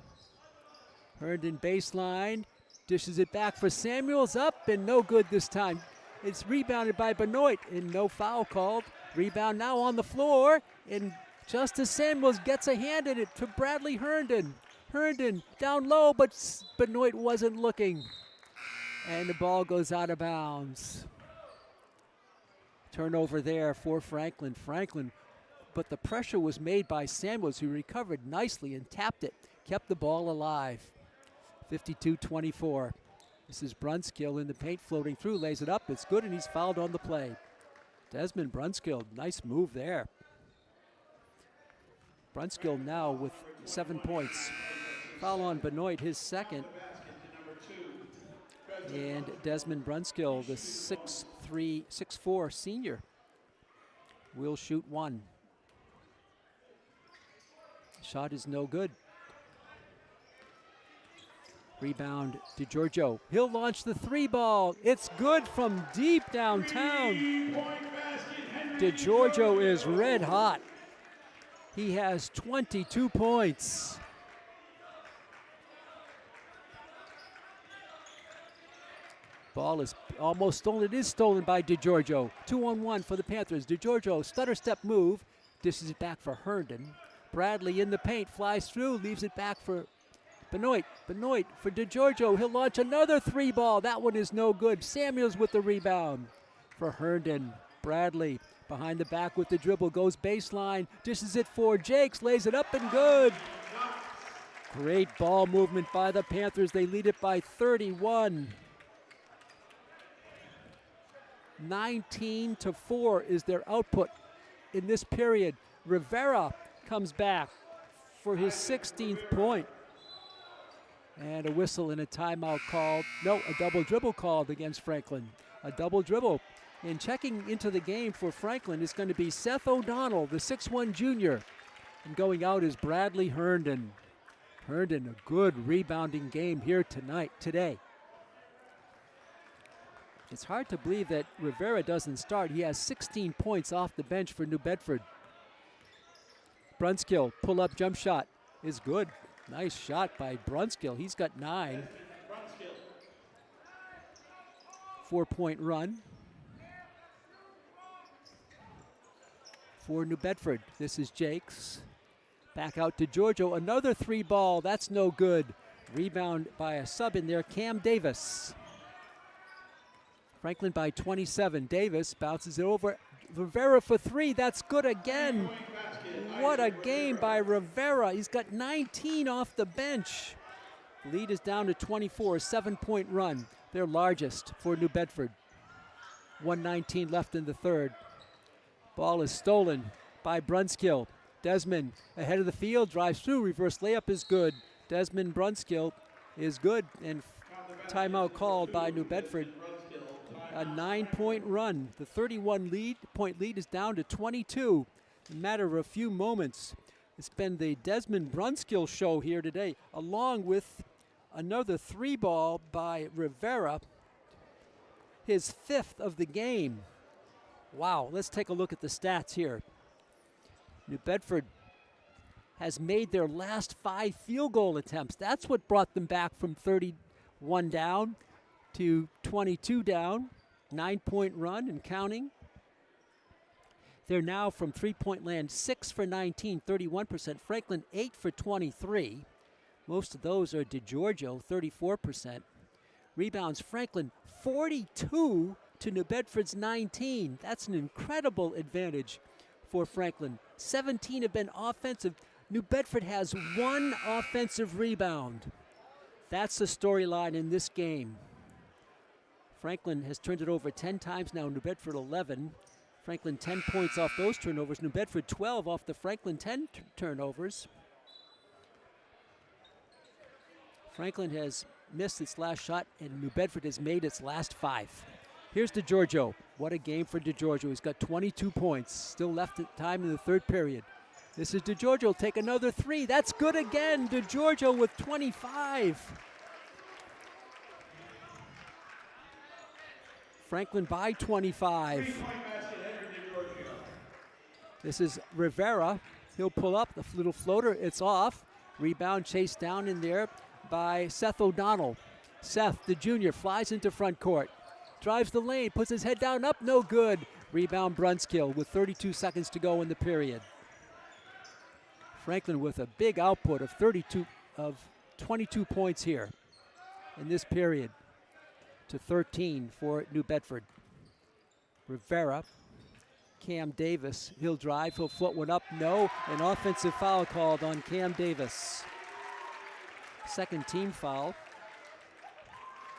Herndon baseline, dishes it back for Samuels, up and no good this time. It's rebounded by Benoit and no foul called. Rebound now on the floor, and Justice Samuels gets a hand in it to Bradley Herndon. Herndon down low, but Benoit wasn't looking. And the ball goes out of bounds. Turnover there for Franklin. But the pressure was made by Samuels, who recovered nicely and tapped it, kept the ball alive. 52-24. This is Brunskill in the paint, floating through, lays it up, it's good, and he's fouled on the play. Desmond Brunskill, nice move there. Brunskill now with 7 points. Foul on Benoit, his second. And Desmond Brunskill, the 6'4" senior, will shoot 1. Shot is no good. Rebound to Giorgio. He'll launch the 3 ball. It's good from deep downtown. DeGiorgio is red hot. He has 22 points. Ball is almost stolen. It is stolen by DeGiorgio. 2-on-1 for the Panthers. DeGiorgio, stutter step move. Dishes it back for Herndon. Bradley in the paint, flies through, leaves it back for Benoit. Benoit for DeGiorgio. He'll launch another 3 ball. That one is no good. Samuels with the rebound for Herndon. Bradley behind the back with the dribble, goes baseline, dishes it for Jakes, lays it up and good. Great ball movement by the Panthers. They lead it by 31. 19-4 is their output in this period. Rivera comes back for his 16th point. And a whistle and a timeout called. No, a double dribble called against Franklin. A double dribble. And checking into the game for Franklin is going to be Seth O'Donnell, the 6'1" junior. And going out is Bradley Herndon. Herndon, a good rebounding game here today. It's hard to believe that Rivera doesn't start. He has 16 points off the bench for New Bedford. Brunskill, pull-up jump shot is good. Nice shot by Brunskill. He's got 9. 4-point run for New Bedford. This is Jakes. Back out to Giorgio. Another 3 ball. That's no good. Rebound by a sub in there, Cam Davis. Franklin by 27. Davis bounces it over. Rivera for 3. That's good again. What a game by Rivera. He's got 19 off the bench. Lead is down to 24. 7-point run. Their largest for New Bedford. 1:19 left in the third. Ball is stolen by Brunskill. Desmond ahead of the field, drives through. Reverse layup is good. Desmond Brunskill is good. And timeout called by New Bedford. A 9-point run. The 31-point lead is down to 22. In a matter of a few moments. It's been the Desmond Brunskill show here today, along with another 3 ball by Rivera, his 5th of the game. Wow, let's take a look at the stats here. New Bedford has made their last 5 field goal attempts. That's what brought them back from 31 down to 22 down. 9-point run and counting. They're now from three-point land 6 for 19, 31%. Franklin 8 for 23. Most of those are DeGiorgio, 34%. Rebounds, Franklin 42 to New Bedford's 19. That's an incredible advantage for Franklin. 17 have been offensive. New Bedford has 1 offensive rebound. That's the storyline in this game. Franklin has turned it over 10 times now, New Bedford 11. Franklin 10 points off those turnovers. New Bedford 12 off the Franklin 10 turnovers. Franklin has missed its last shot, and New Bedford has made its last 5. Here's DeGiorgio. What a game for DeGiorgio. He's got 22 points. Still left time in the third period. This is DeGiorgio. Take another 3. That's good again. DeGiorgio with 25. Franklin by 25. This is Rivera. He'll pull up the little floater. It's off. Rebound chased down in there by Seth O'Donnell. Seth, the junior, flies into front court. Drives the lane, puts his head down, up, no good. Rebound Brunskill with 32 seconds to go in the period. Franklin with a big output of 22 points here in this period to 13 for New Bedford. Rivera, Cam Davis, he'll drive, he'll float one up, no. An offensive foul called on Cam Davis. Second team foul.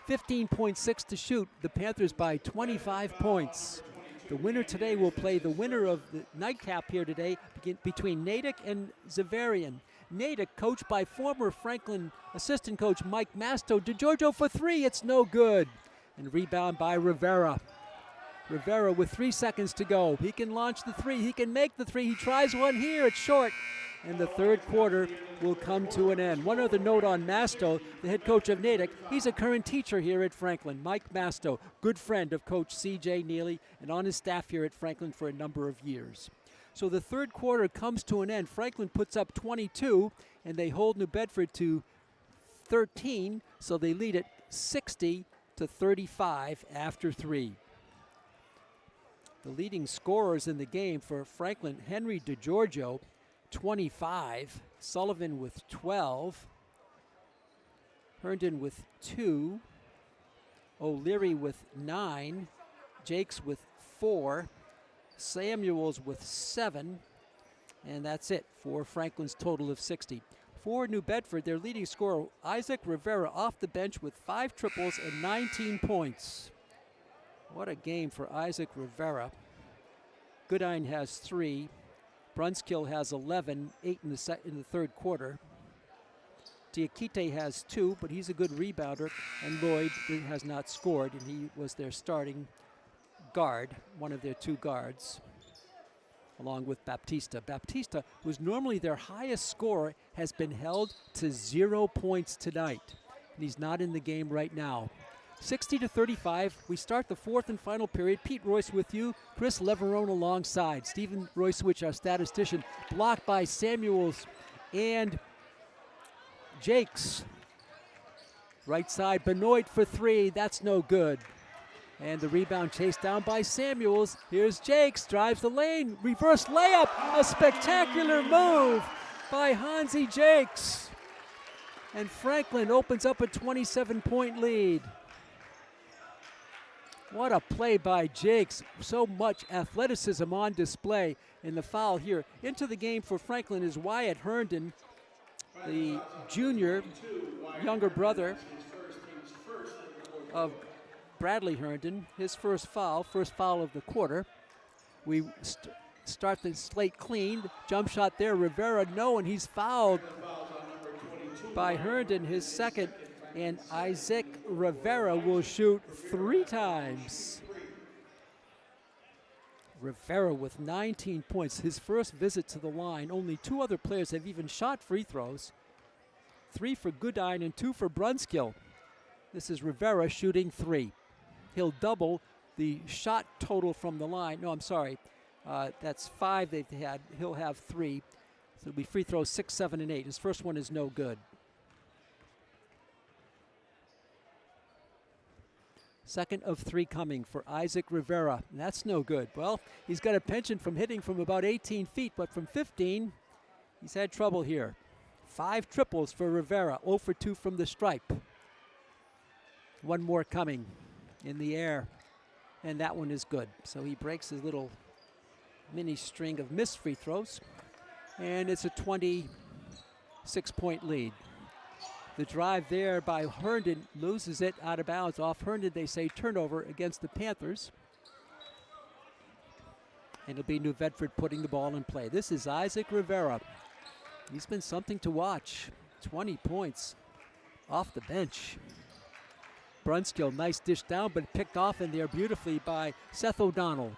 15.6 to shoot, the Panthers by 25 points. The winner today will play the winner of the nightcap here today between Natick and Zavarian. Natick, coached by former Franklin assistant coach Mike Masto. DeGiorgio for 3, it's no good. And rebound by Rivera. Rivera with 3 seconds to go. He can launch the 3, he can make the 3. He tries one here, it's short. And the third quarter will come to an end. One other note on Masto, the head coach of Natick. He's a current teacher here at Franklin. Mike Masto, good friend of Coach C.J. Neely and on his staff here at Franklin for a number of years. So the third quarter comes to an end. Franklin puts up 22, and they hold New Bedford to 13, so they lead it 60-35 after 3. The leading scorers in the game for Franklin, Henry DeGiorgio, 25, Sullivan with 12, Herndon with 2, O'Leary with 9, Jakes with 4, Samuels with 7, and that's it for Franklin's total of 60. For New Bedford, their leading scorer, Isaac Rivera, off the bench with 5 triples and 19 points. What a game for Isaac Rivera. Goodine has 3. Brunskill has 11, 8 in the third quarter. Diakite has 2, but he's a good rebounder. And Lloyd has not scored, and he was their starting guard, one of their 2 guards. along with Baptista. Baptista, who's normally their highest scorer, has been held to 0 points tonight. And he's not in the game right now. 60-35, we start the fourth and final period. Pete Royce with you, Chris Leverone alongside. Stephen Roycewicz, our statistician, blocked by Samuels and Jakes. Right side, Benoit for three, that's no good. And the rebound chased down by Samuels. Here's Jakes, drives the lane, reverse layup, a spectacular move by Hansi Jakes. And Franklin opens up a 27-point lead. What a play by Jakes. So much athleticism on display. In the foul here. Into the game for Franklin is Wyatt Herndon, the junior, younger brother of Bradley Herndon. His first foul of the quarter. We start the slate clean. Jump shot there, Rivera, no, and he's fouled by Herndon, his second. And Isaac Rivera will shoot 3 times. Rivera with 19 points, his first visit to the line. Only 2 other players have even shot free throws. 3 for Goodine and 2 for Brunskill. This is Rivera shooting 3. He'll double the shot total from the line. No, I'm sorry. That's 5 they've had. He'll have 3. So it'll be free throws 6, 7, and 8. His first one is no good. Second of 3 coming for Isaac Rivera. That's no good. Well, he's got a penchant from hitting from about 18 feet, but from 15, he's had trouble here. 5 triples for Rivera, 0 for 2 from the stripe. One more coming in the air, and that one is good. So he breaks his little mini string of missed free throws, and it's a 26-point lead. The drive there by Herndon loses it out of bounds. Off Herndon, they say turnover against the Panthers. And it'll be New Bedford putting the ball in play. This is Isaac Rivera. He's been something to watch. 20 points off the bench. Brunskill, nice dish down, but picked off in there beautifully by Seth O'Donnell.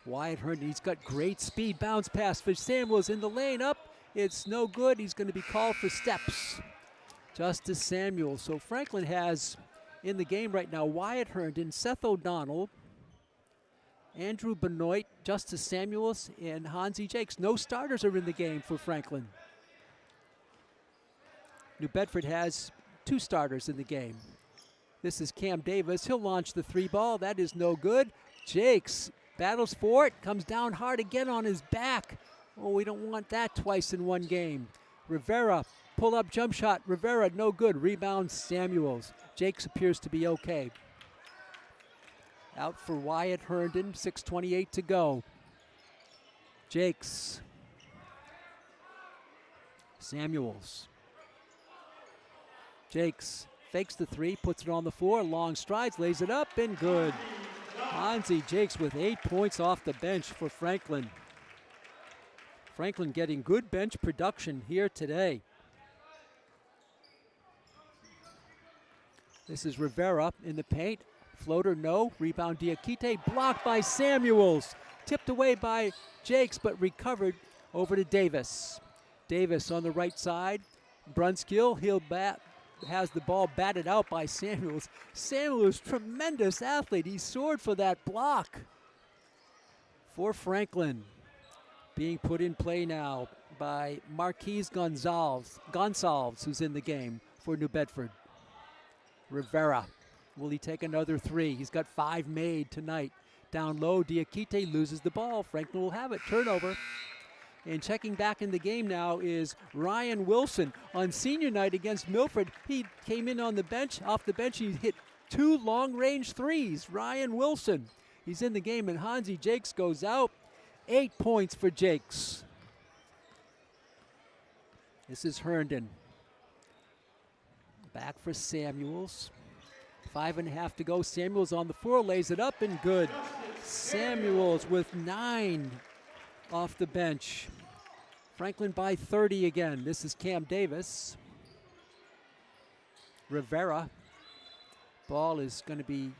Wyatt Herndon, he's got great speed. Bounce pass for Samuels in the lane, up. It's no good. He's going to be called for steps. Justice Samuels. So Franklin has in the game right now Wyatt Herndon, Seth O'Donnell, Andrew Benoit, Justice Samuels, and Hansi Jakes. No starters are in the game for Franklin. New Bedford has 2 starters in the game. This is Cam Davis. He'll launch the 3 ball. That is no good. Jakes battles for it. Comes down hard again on his back. Oh, we don't want that twice in one game. Rivera, pull-up jump shot. Rivera, no good. Rebound, Samuels. Jakes appears to be okay. Out for Wyatt Herndon, 6:28 to go. Jakes. Samuels. Jakes fakes the 3, puts it on the floor, long strides, lays it up, and good. Hansi Jakes with 8 points off the bench for Franklin. Franklin getting good bench production here today. This is Rivera in the paint. Floater, no. Rebound, Diakite. Blocked by Samuels. Tipped away by Jakes, but recovered over to Davis. Davis on the right side. Brunskill, has the ball batted out by Samuels. Samuels, tremendous athlete. He soared for that block for Franklin. Being put in play now by Marquise Gonsalves, who's in the game for New Bedford. Rivera, will he take another 3? He's got 5 made tonight. Down low, Diakite loses the ball. Franklin will have it. Turnover. And checking back in the game now is Ryan Wilson. On senior night against Milford, he came in on the bench. Off the bench, he hit 2 long-range 3s. Ryan Wilson, he's in the game, and Hansi Jakes goes out. 8 points for Jakes. This is Herndon. Back for Samuels. 5.5 to go. Samuels on the floor, lays it up, and good. Samuels with 9 off the bench. Franklin by 30 again. This is Cam Davis. Rivera. Ball is going to be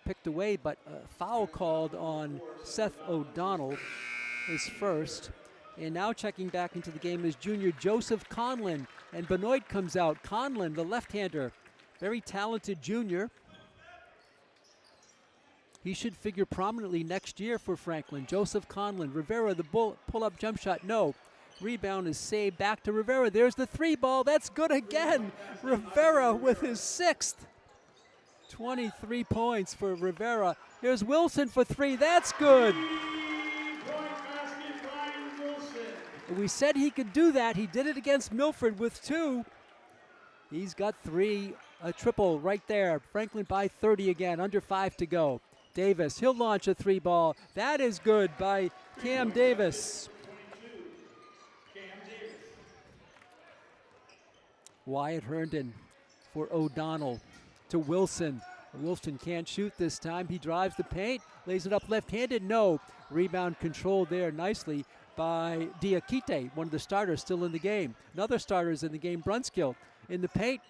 picked away, but a foul called on Seth O'Donnell. his first. And now checking back into the game is junior Joseph Conlon. And Benoit comes out. Conlon, the left-hander, very talented junior. He should figure prominently next year for Franklin. Joseph Conlon, Rivera, the pull-up jump shot, no. Rebound is saved back to Rivera. There's the three ball. That's good again. Rivera with his sixth. 23 points for Rivera. Here's Wilson for three. That's good. We said he could do that. He did it against Milford with two. He's got three, a triple right there. Franklin by 30 again, under 5 to go. Davis, he'll launch a three ball. That is good by Cam Davis. Wyatt Herndon for O'Donnell to Wilson. Wilson can't shoot this time. He drives the paint, lays it up left-handed. No. Rebound controlled there nicely by Diakite, one of the starters still in the game. Another starter is in the game, Brunskill. In the paint,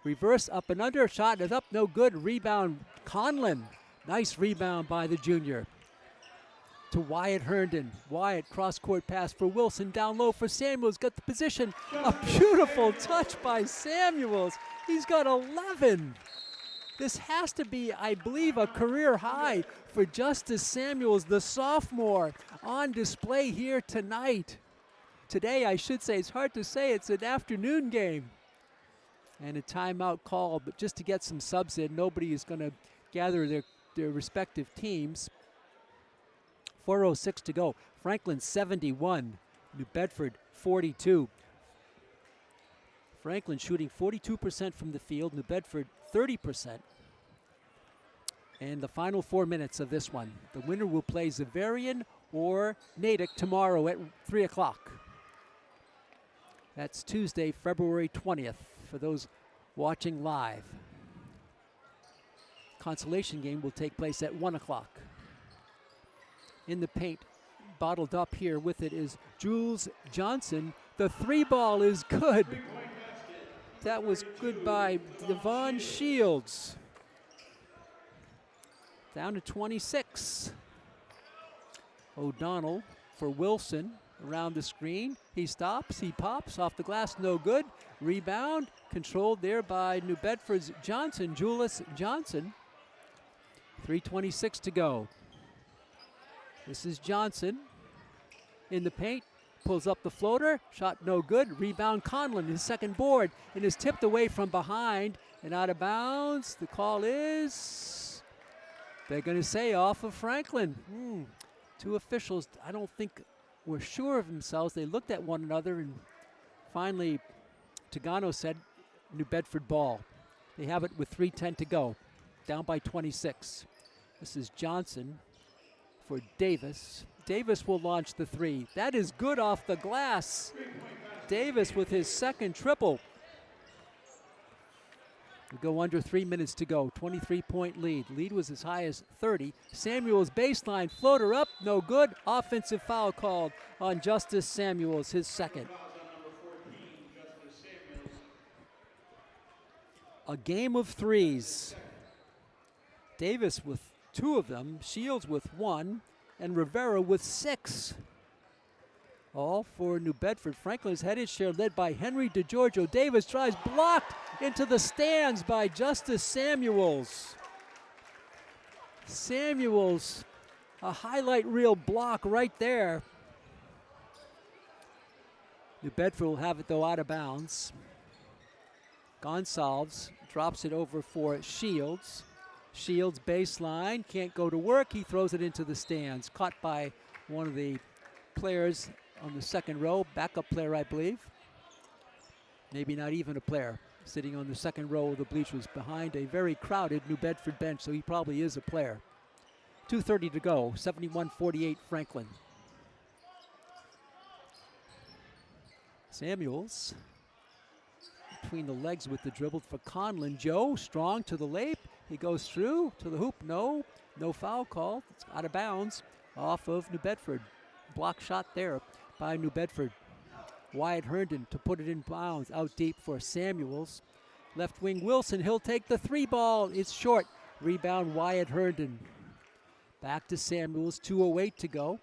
reverse up and under. Shot is up, no good. Rebound, Conlon. Nice rebound by the junior. To Wyatt Herndon. Wyatt cross-court pass for Wilson. Down low for Samuels. Got the position. A beautiful touch by Samuels. He's got 11. This has to be, I believe, a career high for Justice Samuels, the sophomore, on display here tonight. Today, I should say, it's hard to say, it's an afternoon game. And a timeout called, but just to get some subs in, nobody is going to gather their respective teams. 4:06 to go. Franklin 71, New Bedford 42. Franklin shooting 42% from the field, New Bedford 30%. And the final 4 minutes of this one. The winner will play Xaverian or Natick tomorrow at 3 o'clock. That's Tuesday, February 20th for those watching live. Consolation game will take place at 1 o'clock. In the paint, bottled up here with it is Jules Johnson. The three ball is good. That was good by Devon Shields. Down to 26. O'Donnell for Wilson around the screen. He stops, he pops off the glass, no good. Rebound controlled there by New Bedford's Johnson, Julius Johnson. 3:26 to go. This is Johnson in the paint, pulls up the floater, shot no good. Rebound Conlon, his second board, and is tipped away from behind and out of bounds. The call is, they're going to say off of Franklin. Two officials, I don't think were sure of themselves. They looked at one another and finally Tagano said New Bedford ball. They have it with 3:10 to go, down by 26. This is Johnson for Davis. Davis will launch the three. That is good off the glass. Davis with his second triple. We go under 3 minutes to go. 23-point lead. Lead was as high as 30. Samuels baseline floater up, no good. Offensive foul called on Justice Samuels, his second. A game of threes. Davis with 2 of them, Shields with 1, and Rivera with 6. All for New Bedford. Franklin's headed share led by Henry DeGiorgio. Davis tries, blocked into the stands by Justice Samuels. Samuels, a highlight reel block right there. New Bedford will have it though out of bounds. Gonsalves drops it over for Shields. Shields baseline, can't go to work. He throws it into the stands. Caught by one of the players on the second row, backup player, I believe. Maybe not even a player, sitting on the second row of the bleachers behind a very crowded New Bedford bench, so he probably is a player. 2:30 to go, 71-48 Franklin. Samuels between the legs with the dribble for Conlon. Joe, strong to the lap. He goes through to the hoop. No foul call. It's out of bounds off of New Bedford. Block shot there by New Bedford. Wyatt Herndon to put it in bounds. Out deep for Samuels. Left wing Wilson. He'll take the three ball. It's short. Rebound Wyatt Herndon. Back to Samuels. 2:08 to go.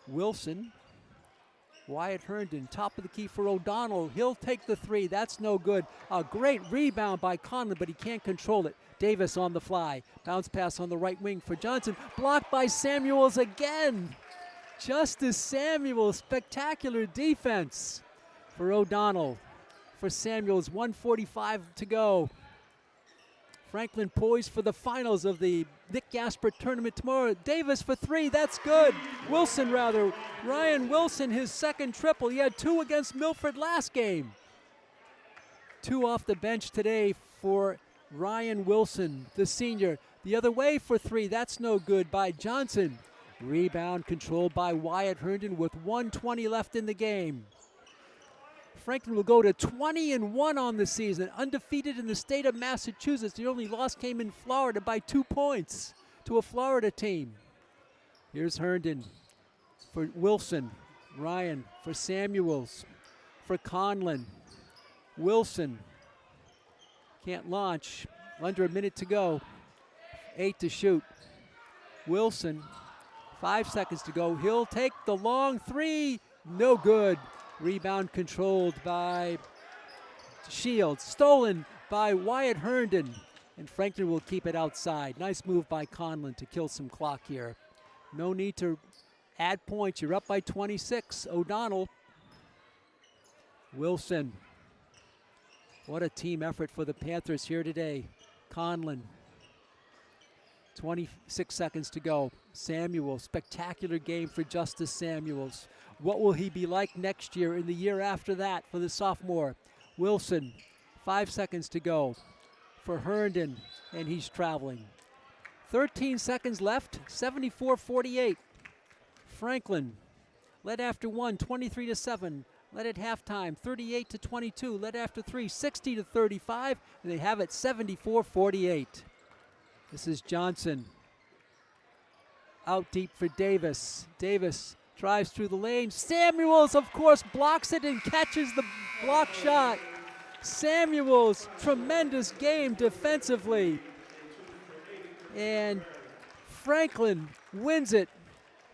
Wilson. Wyatt Herndon, top of the key for O'Donnell. He'll take the three. That's no good. A great rebound by Conlon, but he can't control it. Davis on the fly. Bounce pass on the right wing for Johnson. Blocked by Samuels again. Justice Samuels, spectacular defense for O'Donnell. For Samuels, 1:45 to go. Franklin poised for the finals of the Nick Gasper tournament tomorrow. Davis for three, that's good. Wilson rather. Ryan Wilson, his second triple. He had 2 against Milford last game. 2 off the bench today for Ryan Wilson, the senior. The other way for 3, that's no good by Johnson. Rebound controlled by Wyatt Herndon with 1:20 left in the game. Franklin will go to 20-1 on the season, undefeated in the state of Massachusetts. The only loss came in Florida by 2 points to a Florida team. Here's Herndon for Wilson. Ryan for Samuels. For Conlon. Wilson can't launch. Under a minute to go. 8 to shoot. Wilson, 5 seconds to go. He'll take the long 3. No good. Rebound controlled by Shields. Stolen by Wyatt Herndon. And Franklin will keep it outside. Nice move by Conlon to kill some clock here. No need to add points. You're up by 26. O'Donnell. Wilson. What a team effort for the Panthers here today. Conlon. 26 seconds to go. Samuels, spectacular game for Justice Samuels. What will he be like next year and the year after that for the sophomore? Wilson, 5 seconds to go for Herndon, and he's traveling. 13 seconds left, 74-48. Franklin led after 1, 23-7. Led at halftime, 38-22. Led after 3, 60-35. And they have it 74-48. This is Johnson. Out deep for Davis. Davis drives through the lane. Samuels, of course, blocks it and catches the block shot. Samuels, tremendous game defensively. And Franklin wins it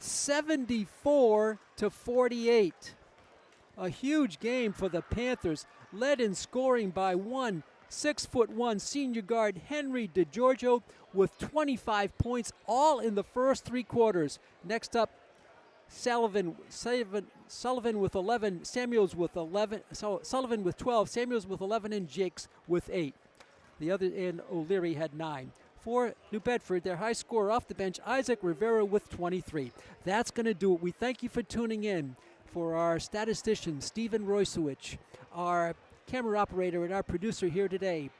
74-48. A huge game for the Panthers, led in scoring by 6'1" senior guard Henry DeGiorgio with 25 points, all in the first 3 quarters. Next up, Sullivan with 11, Samuels with 11, Sullivan with 12, Samuels with 11, and Jakes with 8. The other end, O'Leary had 9. For New Bedford, their high scorer off the bench, Isaac Rivera with 23. That's going to do it. We thank you for tuning in. For our statistician, Stephen Roysowicz, our camera operator and our producer here today,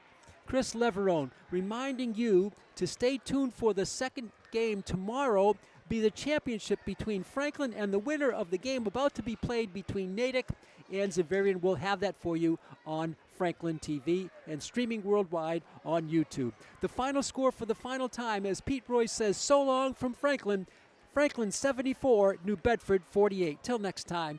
Chris Leverone, reminding you to stay tuned for the second game tomorrow, be the championship between Franklin and the winner of the game about to be played between Natick and Xaverian. We'll have that for you on Franklin TV and streaming worldwide on YouTube. The final score for the final time, as Pete Royce says, so long from Franklin. Franklin 74, New Bedford 48. Till next time.